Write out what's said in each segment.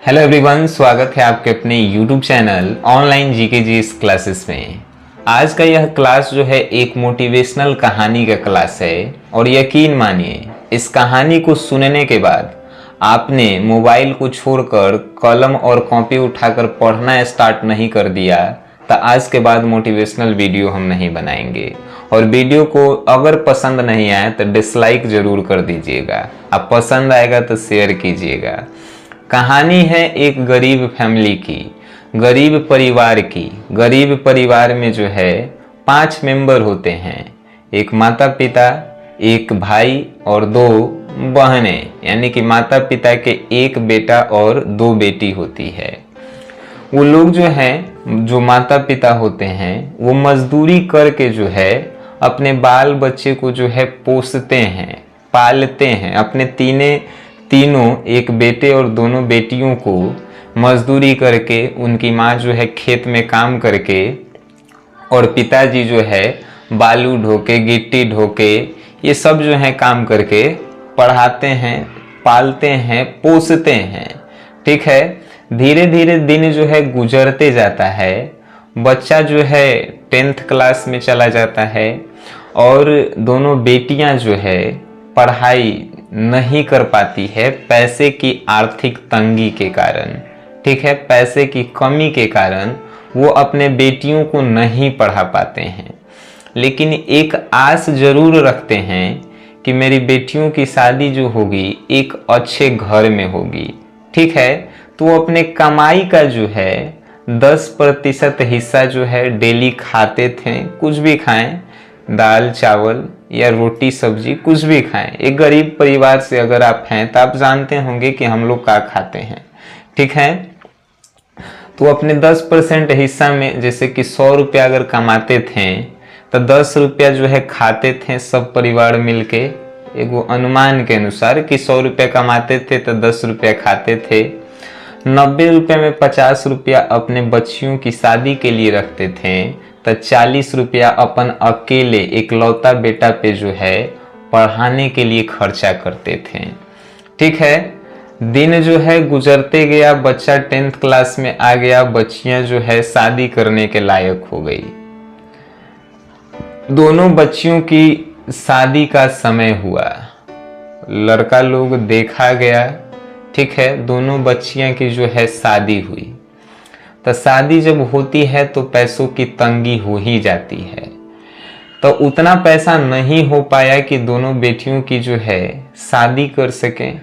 Hello everyone, स्वागत है आपके अपने YouTube channel online GK GS classes में। आज का यह क्लास जो है एक मोटिवेशनल कहानी का क्लास है और यकीन मानिए इस कहानी को सुनने के बाद आपने मोबाइल को छोड़कर कलम और कॉपी उठाकर पढ़ना स्टार्ट नहीं कर दिया तो आज के बाद मोटिवेशनल वीडियो हम नहीं बनाएंगे। और वीडियो को अगर पसंद नहीं आए तो डिसलाइक जरूर कर दीजिएगा, अब पसंद आएगा तो शेयर कीजिएगा। कहानी है एक गरीब फैमिली की, गरीब परिवार की। गरीब परिवार में जो है 5 मेंबर होते हैं, एक माता पिता, एक भाई और 2 बहनें, यानी कि माता पिता के एक बेटा और 2 बेटी होती है। वो लोग जो हैं, जो माता पिता होते हैं, वो मजदूरी करके जो है अपने बाल बच्चे को जो है पोसते हैं, पालते हैं। अपने तीनों एक बेटे और दोनों बेटियों को मजदूरी करके, उनकी माँ जो है खेत में काम करके और पिताजी जो है बालू ढोके, गिट्टी ढोके, ये सब जो है काम करके पढ़ाते हैं, पालते हैं, पोसते हैं। ठीक है, धीरे धीरे दिन जो है गुजरते जाता है। बच्चा जो है 10th क्लास में चला जाता है और दोनों बेटियां जो है पढ़ाई नहीं कर पाती है पैसे की आर्थिक तंगी के कारण। ठीक है, पैसे की कमी के कारण वो अपने बेटियों को नहीं पढ़ा पाते हैं, लेकिन एक आस जरूर रखते हैं कि मेरी बेटियों की शादी जो होगी एक अच्छे घर में होगी। ठीक है, तो वो अपने कमाई का जो है 10% हिस्सा जो है डेली खाते थे। कुछ भी खाएं, दाल चावल या रोटी सब्जी, कुछ भी खाएं। एक गरीब परिवार से अगर आप हैं तो आप जानते होंगे कि हम लोग क्या खाते हैं। ठीक है, तो अपने 10% हिस्सा में, जैसे कि 100 रुपया अगर कमाते थे तो 10 रुपया जो है खाते थे सब परिवार मिलके। एगो अनुमान के अनुसार कि 100 रुपया कमाते थे तो 10 रुपया खाते थे। 90 रुपये में 50 रुपया अपने बच्चियों की शादी के लिए रखते थे तो 40 रुपया अपन अकेले इकलौता बेटा पे जो है पढ़ाने के लिए खर्चा करते थे। ठीक है, दिन जो है गुजरते गया, बच्चा 10th क्लास में आ गया, बच्चियां जो है शादी करने के लायक हो गई। दोनों बच्चियों की शादी का समय हुआ, लड़का लोग देखा गया। ठीक है, दोनों बच्चियां की जो है शादी हुई। तो शादी जब होती है तो पैसों की तंगी हो ही जाती है, तो उतना पैसा नहीं हो पाया कि दोनों बेटियों की जो है शादी कर सकें।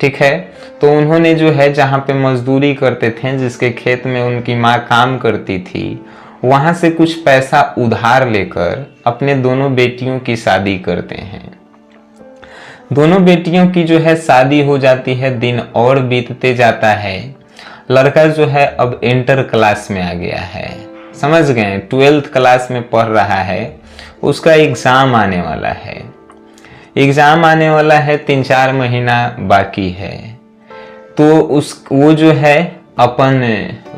ठीक है, तो उन्होंने जो है जहाँ पे मजदूरी करते थे, जिसके खेत में उनकी माँ काम करती थी, वहाँ से कुछ पैसा उधार लेकर अपने दोनों बेटियों की शादी करते हैं। दोनों बेटियों की जो है शादी हो जाती है, दिन और बीतते जाता है। लड़का जो है अब इंटर क्लास में आ गया है, समझ गए, 12th क्लास में पढ़ रहा है। उसका एग्जाम आने वाला है, एग्जाम आने वाला है, 3-4 महीना बाकी है। तो वो जो है अपन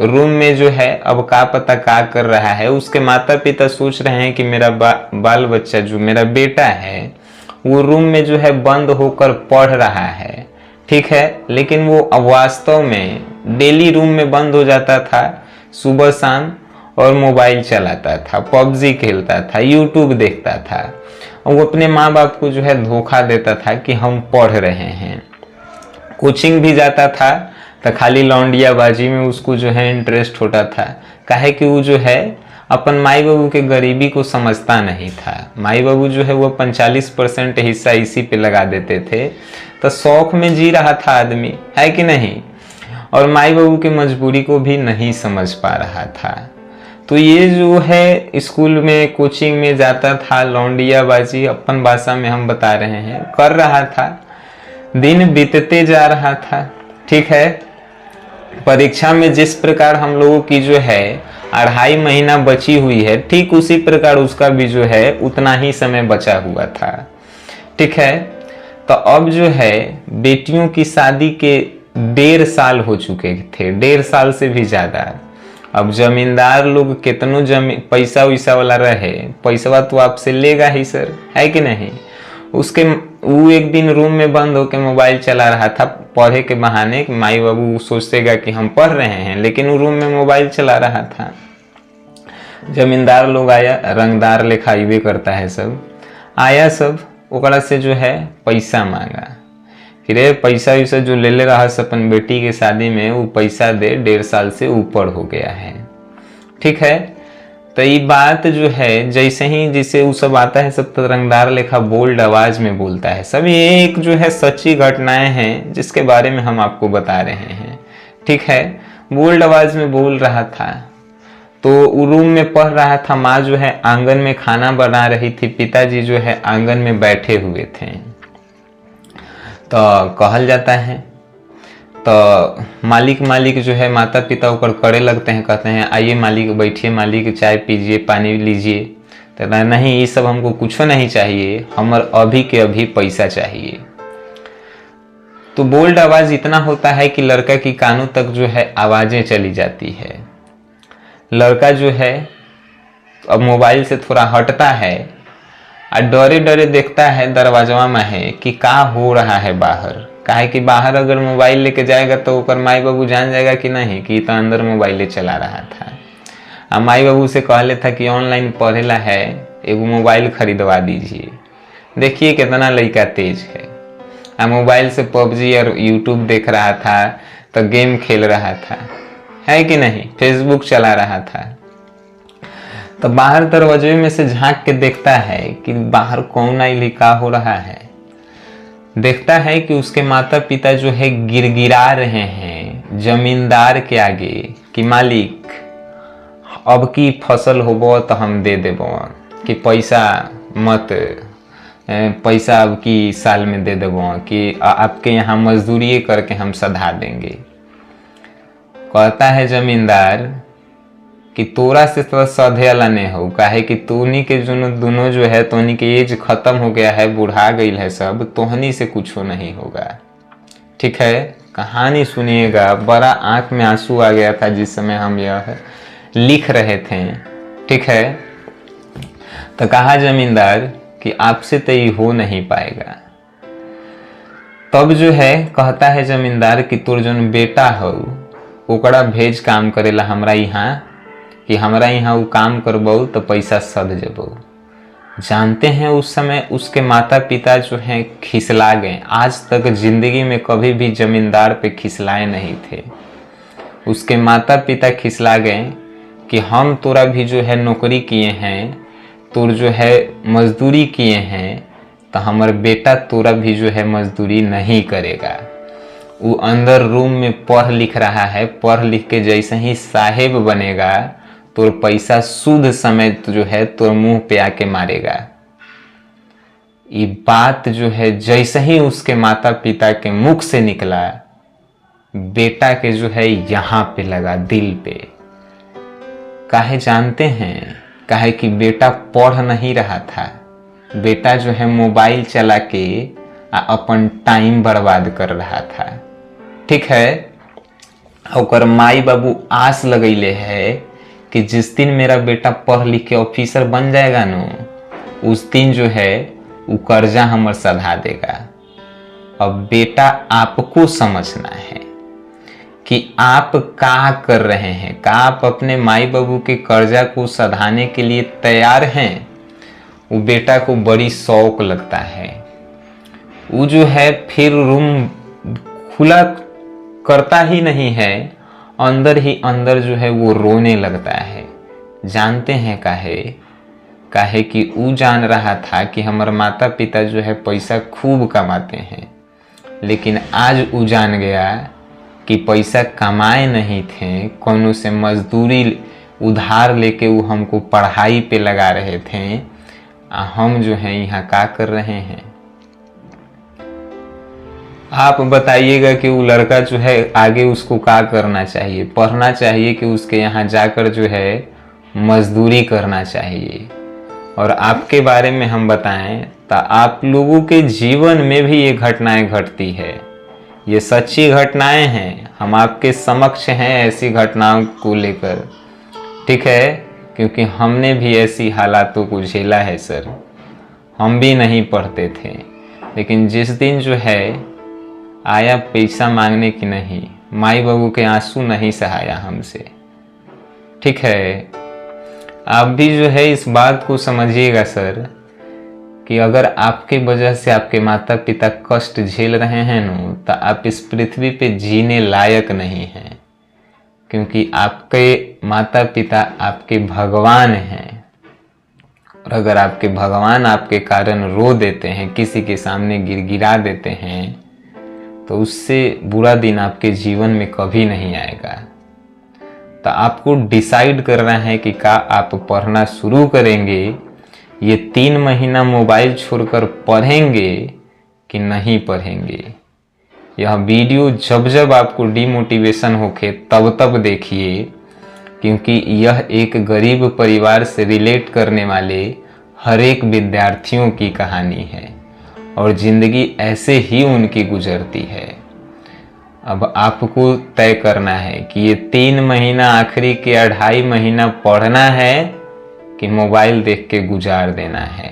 रूम में जो है अब का पता का कर रहा है। उसके माता पिता सोच रहे हैं कि मेरा बाल बच्चा जो मेरा बेटा है वो रूम में जो है बंद होकर पढ़ रहा है। ठीक है, लेकिन वो वास्तव में डेली रूम में बंद हो जाता था सुबह शाम और मोबाइल चलाता था, पबजी खेलता था, यूट्यूब देखता था। और वो अपने माँ बाप को जो है धोखा देता था कि हम पढ़ रहे हैं। कोचिंग भी जाता था तो खाली लौंडियाबाजी में उसको जो है इंटरेस्ट होता था, काहे कि वो जो है अपन माई बाबू के गरीबी को समझता नहीं था। माई बाबू जो है वो 45% हिस्सा इसी पे लगा देते थे, तो शौक में जी रहा था आदमी, है कि नहीं, और माई बाबू की मजबूरी को भी नहीं समझ पा रहा था। तो ये जो है स्कूल में कोचिंग में जाता था, लौंडियाबाजी अपन भाषा में हम बता रहे हैं, कर रहा था। दिन बीतते जा रहा था। ठीक है, परीक्षा में जिस प्रकार हम लोगों की जो है 2.5 महीना बची हुई है, ठीक उसी प्रकार उसका भी जो है उतना ही समय बचा हुआ था। ठीक है, तो अब जो है बेटियों की शादी के 1.5 साल हो चुके थे, 1.5 साल से भी ज्यादा। अब जमींदार लोग कितनों पैसा वैसा वाला रहे, पैसा तो आपसे लेगा ही सर, है कि नहीं। उसके वो एक दिन रूम में बंद होकर मोबाइल चला रहा था पढ़े के बहाने। माई बाबू सोचतेगा कि हम पढ़ रहे हैं, लेकिन वो रूम में मोबाइल चला रहा था। जमींदार लोग आया, रंगदार लेखा अइबे करता है सब, आया सब ओकरा से जो है पैसा मांगा कि रे पैसा वैसा जो ले रहा है अपन बेटी के शादी में, वो पैसा दे, 1.5 साल से ऊपर हो गया है। ठीक है, तो ये बात जो है जैसे ही जिसे वो सब आता है सब रंगदार लेखा बोल्ड आवाज में बोलता है सब। ये एक जो है सच्ची घटनाएं हैं जिसके बारे में हम आपको बता रहे हैं। ठीक है, बोल्ड आवाज में बोल रहा था। तो वो रूम में पढ़ रहा था, माँ जो है आंगन में खाना बना रही थी, पिताजी जो है आंगन में बैठे हुए थे। तो कहल जाता है, तो मालिक जो है माता पिता ऊपर करे लगते हैं, कहते हैं आइए मालिक बैठिए, मालिक चाय पीजिए, पानी लीजिए। तो नहीं, ये सब हमको कुछ नहीं चाहिए, हमर अभी के अभी पैसा चाहिए। तो बोल्ड आवाज इतना होता है कि लड़का की कानों तक जो है आवाजें चली जाती है। लड़का जो है अब मोबाइल से थोड़ा हटता है और डरे डरे देखता है दरवाजा में है कि का हो रहा है बाहर। काहे कि बाहर अगर मोबाइल लेके जाएगा तो ऊपर माई बाबू जान जाएगा कि नहीं कि तो अंदर मोबाइल चला रहा था। अब माई बाबू से कहले था कि ऑनलाइन पढ़ेला है, एगो मोबाइल खरीदवा दीजिए। देखिए कितना लड़का तेज है। अब मोबाइल से पबजी और यूट्यूब देख रहा था, तो गेम खेल रहा था, है कि नहीं, फेसबुक चला रहा था। तो बाहर दरवाजे में से झांक के देखता है कि बाहर कौन आई, का हो रहा है। देखता है कि उसके माता पिता जो है गिड़गिड़ा रहे हैं जमींदार के आगे कि मालिक अब की फसल होबो तो हम दे देबो, कि पैसा मत, पैसा अब की साल में दे देबो, कि आपके यहाँ मजदूरी करके हम सधा देंगे। कहता है जमींदार कि तोरा से तो सधे वाला नहीं हो, काहे कि तोहनी के दोनों जो है तोहनी के एज खत्म हो गया है, बुढ़ा गई है सब, तोहनी से कुछ नहीं होगा। ठीक है, कहानी सुनिएगा। बड़ा आंख में आंसू आ गया था जिस समय हम यह लिख रहे थे। ठीक है, तो कहा जमींदार कि आपसे तो ये हो नहीं पाएगा। तब जो है कहता है जमींदार कि तोर जोन बेटा हो ओकरा भेज काम करेला हमरा यहाँ, कि हमरा यहाँ वो काम करबो तो पैसा सध जबो। जानते हैं उस समय उसके माता पिता जो हैं खिसला गए। आज तक जिंदगी में कभी भी जमींदार पे खिसलाए नहीं थे। उसके माता पिता खिसला गए कि हम तोरा भी जो है नौकरी किए हैं, तोर जो है मजदूरी किए हैं, तो हमार बेटा तोरा भी जो है मजदूरी नहीं करेगा। वो अंदर रूम में पढ़ लिख रहा है, पढ़ लिख के जैसे ही साहेब बनेगा तो पैसा सूद समेत जो है तो मुंह पे आके मारेगा। ये बात जो है जैसे ही उसके माता पिता के मुख से निकला, बेटा के जो है यहाँ पे लगा, दिल पे। काहे जानते हैं? काहे कि बेटा पढ़ नहीं रहा था, बेटा जो है मोबाइल चला के अपन टाइम बर्बाद कर रहा था। ठीक है, और माई बाबू आस लगैले है कि जिस दिन मेरा बेटा पढ़ लिख के ऑफिसर बन जाएगा न, उस दिन जो है वो कर्जा हमर सधा देगा। अब बेटा आपको समझना है कि आप क्या कर रहे हैं, क्या आप अपने माई बाबू के कर्जा को सधाने के लिए तैयार हैं। वो बेटा को बड़ी शौक लगता है, वो जो है फिर रूम खुला करता ही नहीं है, अंदर ही अंदर जो है वो रोने लगता है। जानते हैं काहे? काहे कि वो जान रहा था कि हमारे माता पिता जो है पैसा खूब कमाते हैं, लेकिन आज वो जान गया कि पैसा कमाए नहीं थे, कौनों से मजदूरी उधार लेके वो हमको पढ़ाई पे लगा रहे थे। हम जो है यहाँ क्या कर रहे हैं? आप बताइएगा कि वो लड़का जो है आगे उसको क्या करना चाहिए? पढ़ना चाहिए कि उसके यहाँ जाकर जो है मजदूरी करना चाहिए? और आपके बारे में हम बताएं तो आप लोगों के जीवन में भी ये घटनाएं घटती है। ये सच्ची घटनाएं हैं, हम आपके समक्ष हैं ऐसी घटनाओं को लेकर। ठीक है, क्योंकि हमने भी ऐसी हालातों को झेला है सर। हम भी नहीं पढ़ते थे, लेकिन जिस दिन जो है आया पैसा मांगने की नहीं, माई बाबू के आंसू नहीं सहाया हमसे। ठीक है, आप भी जो है इस बात को समझिएगा सर कि अगर आपके वजह से आपके माता पिता कष्ट झेल रहे हैं न, तो आप इस पृथ्वी पे जीने लायक नहीं हैं, क्योंकि आपके माता पिता आपके भगवान हैं। और अगर आपके भगवान आपके कारण रो देते हैं, किसी के सामने गिड़गिड़ा देते हैं, तो उससे बुरा दिन आपके जीवन में कभी नहीं आएगा। तो आपको डिसाइड करना है कि क्या आप पढ़ना शुरू करेंगे, ये 3 महीना मोबाइल छोड़कर पढ़ेंगे कि नहीं पढ़ेंगे। यह वीडियो जब जब आपको डिमोटिवेशन होके तब तब देखिए, क्योंकि यह एक गरीब परिवार से रिलेट करने वाले हर एक विद्यार्थियों की कहानी है और ज़िंदगी ऐसे ही उनकी गुजरती है। अब आपको तय करना है कि ये 3 महीना आखिरी के 2.5 महीना पढ़ना है कि मोबाइल देख के गुजार देना है।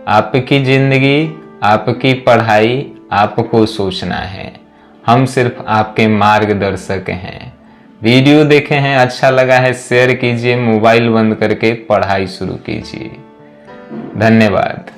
आपकी ज़िंदगी, आपकी पढ़ाई आपको सोचना है। हम सिर्फ आपके मार्गदर्शक हैं। वीडियो देखे हैं, अच्छा लगा है, शेयर कीजिए, मोबाइल बंद करके पढ़ाई शुरू कीजिए। धन्यवाद।